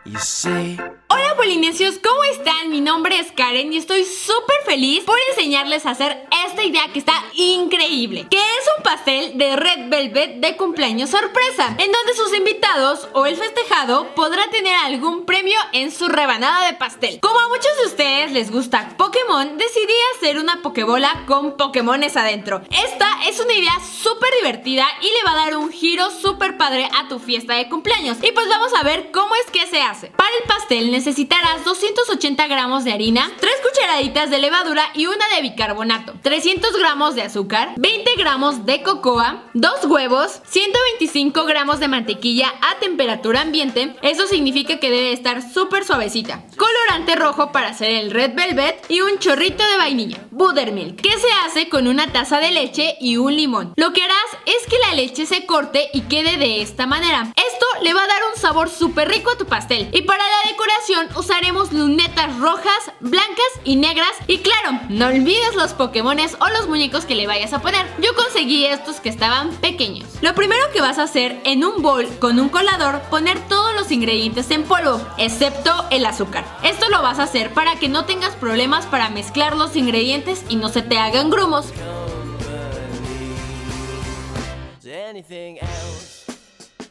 Hola polinesios, ¿cómo están? Mi nombre es Karen y estoy súper feliz por enseñarles a hacer esta idea que está increíble, que es un pastel de Red Velvet de cumpleaños sorpresa, en donde sus invitados o el festejado podrá tener algún premio en su rebanada de pastel. Como a muchos de ustedes les gusta Pokémon, decidí hacer una Pokébola con Pokémones adentro. Esta es una idea súper divertida y le va a dar un giro súper padre a tu fiesta de cumpleaños. Y pues vamos a ver cómo es que se hace. Para el pastel necesitarás 280 gramos de harina, 3 cucharaditas de levadura y una de bicarbonato, 300 gramos de azúcar, 20 gramos de cocoa, 2 huevos, 125 gramos de mantequilla a temperatura ambiente, eso significa que debe estar súper suavecita, colorante rojo para hacer el Red Velvet y un chorrito de vainilla, Buttermilk, que se hace con una taza de leche y un limón. Lo que harás es que la leche se corte y quede de esta manera. Esto le va a dar un sabor súper rico a tu pastel. Y para la decoración usaremos lunetas rojas, blancas y negras. Y claro, no olvides los Pokémones o los muñecos que le vayas a poner. Yo conseguí estos que estaban pequeños. Lo primero que vas a hacer en un bol con un colador, poner todos los ingredientes en polvo, excepto el azúcar. Esto lo vas a hacer para que no tengas problemas para mezclar los ingredientes y no se te hagan grumos.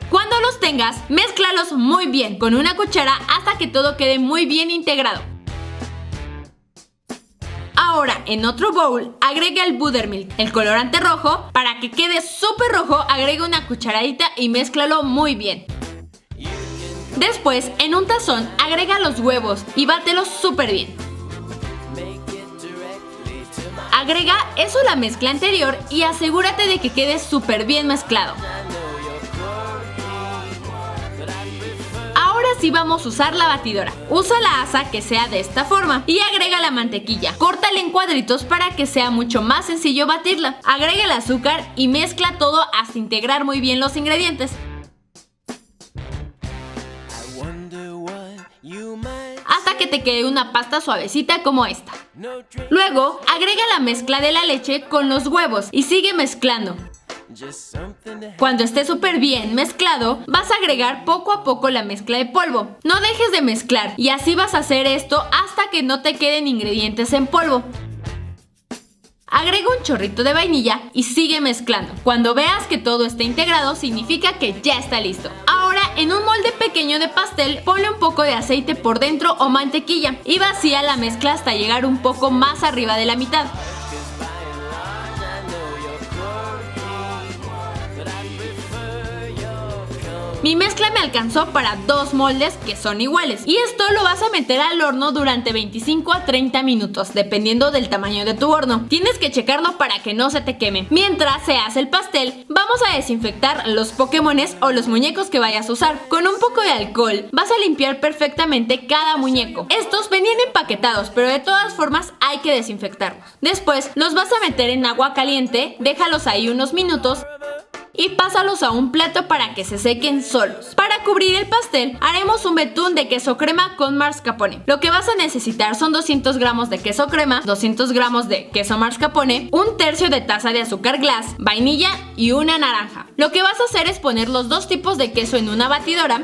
Cuando los tengas, mézclalos muy bien con una cuchara hasta que todo quede muy bien integrado. Ahora, en otro bowl, agrega el Buttermilk, el colorante rojo. Para que quede súper rojo, agrega una cucharadita y mézclalo muy bien. Después, en un tazón, agrega los huevos y bátelos súper bien. Agrega eso a la mezcla anterior y asegúrate de que quede súper bien mezclado. Ahora sí vamos a usar la batidora. Usa la asa que sea de esta forma y agrega la mantequilla. Córtala en cuadritos para que sea mucho más sencillo batirla. Agrega el azúcar y mezcla todo hasta integrar muy bien los ingredientes. Hasta que te quede una pasta suavecita como esta. Luego, agrega la mezcla de la leche con los huevos y sigue mezclando. Cuando esté súper bien mezclado, vas a agregar poco a poco la mezcla de polvo. No dejes de mezclar y así vas a hacer esto hasta que no te queden ingredientes en polvo. Agrega un chorrito de vainilla y sigue mezclando. Cuando veas que todo está integrado, significa que ya está listo. Ahora, en un molde pequeño de pastel, ponle un poco de aceite por dentro o mantequilla y vacía la mezcla hasta llegar un poco más arriba de la mitad. Mi mezcla me alcanzó para 2 moldes que son iguales. Y esto lo vas a meter al horno durante 25 a 30 minutos, dependiendo del tamaño de tu horno. Tienes que checarlo para que no se te queme. Mientras se hace el pastel, vamos a desinfectar los Pokémones o los muñecos que vayas a usar. Con un poco de alcohol vas a limpiar perfectamente cada muñeco. Estos venían empaquetados, pero de todas formas hay que desinfectarlos. Después los vas a meter en agua caliente, déjalos ahí unos minutos y pásalos a un plato para que se sequen solos. Para cubrir el pastel, haremos un betún de queso crema con mascarpone. Lo que vas a necesitar son 200 gramos de queso crema, 200 gramos de queso mascarpone, 1/3 de taza de azúcar glass, vainilla y una naranja. Lo que vas a hacer es poner los dos tipos de queso en una batidora.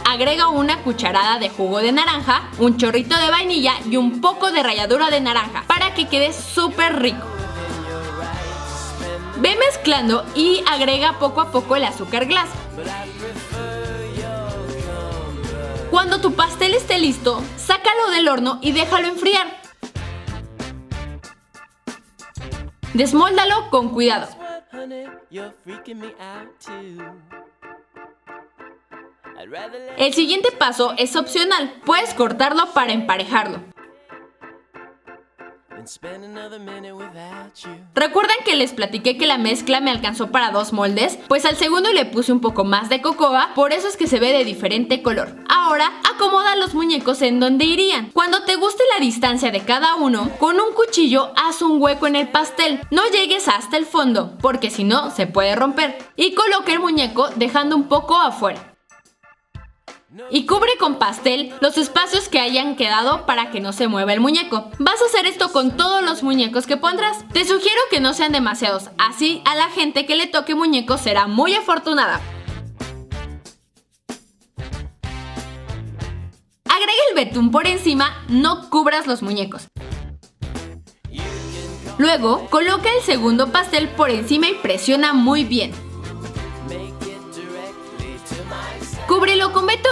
Agrega una cucharada de jugo de naranja, un chorrito de vainilla y un poco de ralladura de naranja para que quede súper rico. Ve mezclando y agrega poco a poco el azúcar glass. Cuando tu pastel esté listo, sácalo del horno y déjalo enfriar. Desmóldalo con cuidado. El siguiente paso es opcional. Puedes cortarlo para emparejarlo. ¿Recuerdan que les platiqué que la mezcla me alcanzó para 2 moldes? Pues al segundo le puse un poco más de cocoa, por eso es que se ve de diferente color. Ahora acomoda los muñecos en donde irían. Cuando te guste la distancia de cada uno, con un cuchillo haz un hueco en el pastel. No llegues hasta el fondo, porque si no se puede romper. Y coloca el muñeco dejando un poco afuera. Y cubre con pastel los espacios que hayan quedado para que no se mueva el muñeco. Vas a hacer esto con todos los muñecos que pondrás. Te sugiero que no sean demasiados, así a la gente que le toque muñeco será muy afortunada. el betún por encima, no cubras los muñecos. Luego, coloca el segundo pastel por encima y presiona muy bien. Cúbrelo con betún.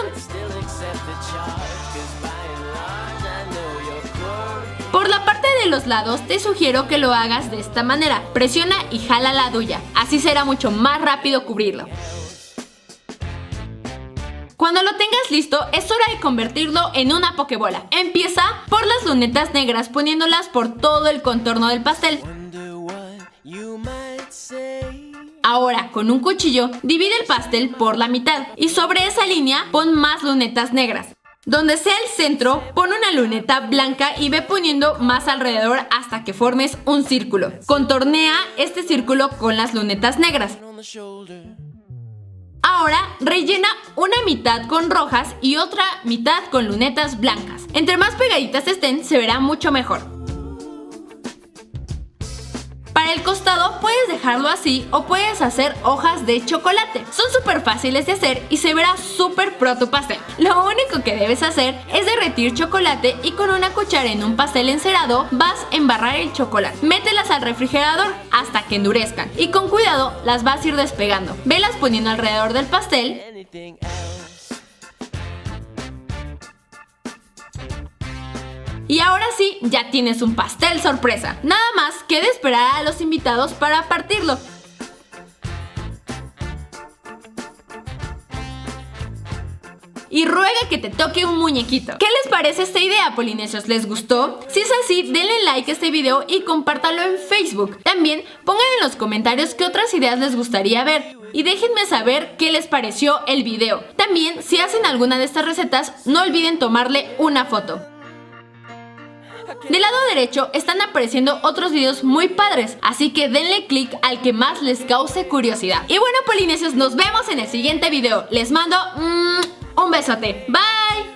Por la parte de los lados te sugiero que lo hagas de esta manera. Presiona y jala la duya. Así será mucho más rápido cubrirlo. Cuando lo tengas listo, es hora de convertirlo en una pokebola. Empieza por las lunetas negras poniéndolas por todo el contorno del pastel. Ahora, con un cuchillo, divide el pastel por la mitad y sobre esa línea pon más lunetas negras. Donde sea el centro, pon una luneta blanca y ve poniendo más alrededor hasta que formes un círculo. Contornea este círculo con las lunetas negras. Ahora rellena una mitad con rojas y otra mitad con lunetas blancas. Entre más pegaditas estén, se verá mucho mejor. Para el costado puedes dejarlo así o puedes hacer hojas de chocolate. Son súper fáciles de hacer y se verá súper pro tu pastel. Lo único que debes hacer es derretir chocolate y con una cuchara en un pastel encerado vas a embarrar el chocolate. Mételas al refrigerador hasta que endurezcan y con cuidado las vas a ir despegando. Velas poniendo alrededor del pastel. Y ahora sí, ya tienes un pastel sorpresa. Nada más queda esperar a los invitados para partirlo. Y ruega que te toque un muñequito. ¿Qué les parece esta idea, polinesios? ¿Les gustó? Si es así, denle like a este video y compártalo en Facebook. También pongan en los comentarios qué otras ideas les gustaría ver. Y déjenme saber qué les pareció el video. También, si hacen alguna de estas recetas, no olviden tomarle una foto. Del lado derecho están apareciendo otros videos muy padres, así que denle click al que más les cause curiosidad. Y bueno, polinesios, nos vemos en el siguiente video. Les mando un besote. Bye.